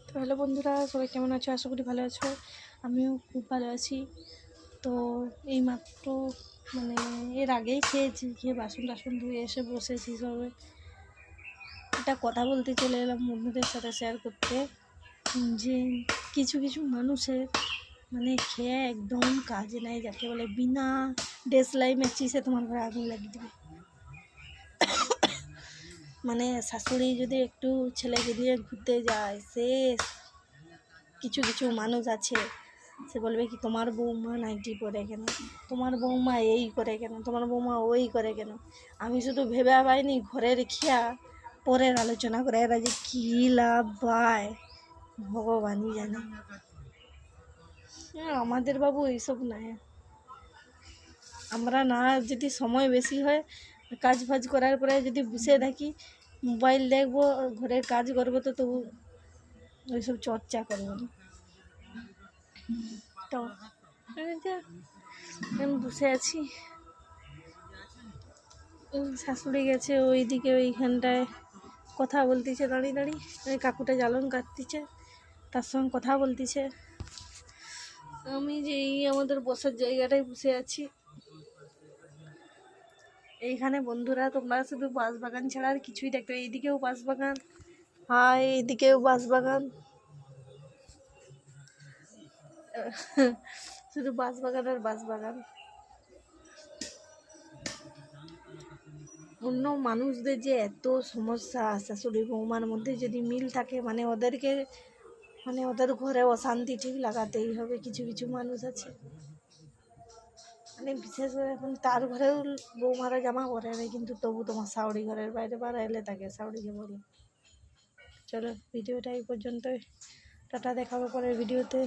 তো হ্যালো বন্ধুরা, সবাই কেমন আছো? আশা করি ভালো আছো। আমিও খুব ভালো আছি। তো এইমাত্র মানে এর আগেই খেয়ে বাসন টাসন ধুয়ে এসে বসেছি সবে। একটা কথা বলতে চলে এলাম বন্ধুদের সাথে শেয়ার করতে, যে কিছু কিছু মানুষের মানে খেয়ে একদম কাজে নেয়, যাকে বলে বিনা ডেসলাইমের চিসে তোমার ঘরে আগুন লাগিয়ে দেবে। মানে শাশুড়ি যদি একটু ছেলেকে দিয়ে ঘুরতে যায়, সে কিছু কিছু মানুষ আছে, সে বলবে কি তোমার বৌমা নাইটি পরে কেন, তোমার বৌমা এই করে কেন, তোমার বৌমা ওই করে কেন। আমি শুধু ভেবে পাইনি, ঘরে রেখিয়া পরের আলোচনা করে এরা যে কী লাভ পায় ভগবানই জানে। আমাদের বাবু এইসব নাই। আমরা না যদি সময় বেশি হয়, কাজ ফাজ করার পরে যদি বসে থাকি, মোবাইল দেখবো, ঘরের কাজ করবো, তো তবু ওইসব চর্চা করবো না। তো আমি বসে আছি, শাশুড়ি গেছে ওইদিকে, ওইখানটায় কথা বলতেছে দাঁড়িয়ে দাঁড়িয়ে। ওই কাকুটা জ্বালন কাটতেছে, তার সঙ্গে কথা বলতেছে। আমি যে এই আমাদের বসার জায়গাটায় বসে আছি। এইখানে বন্ধুরা তোমরা শুধু বাঁশ বাগান ছাড়া আর কিছুই দেখতে, এইদিকেও বাঁশ বাগান, হাই এইদিকেও বাঁশ বাগান, শুধু বাঁশ বাগান আর বাঁশ বাগান। অন্য মানুষদের যে এত সমস্যা, শাশুড়ি বৌমার মধ্যে যদি মিল থাকে, মানে ওদেরকে মানে ওদের ঘরে অশান্তি ঠিক লাগাতেই হবে। কিছু কিছু মানুষ আছে, মানে বিশেষ করে এখন তার ঘরেও বৌমারা জামা পরে না, কিন্তু তবু তোমার শাশুড়ি ঘরের বাইরে বাড়া এলে তাকে শাশুড়িকে বলে। চলো ভিডিওটা এই পর্যন্তই, টাটা, দেখাবো পরের ভিডিওতে।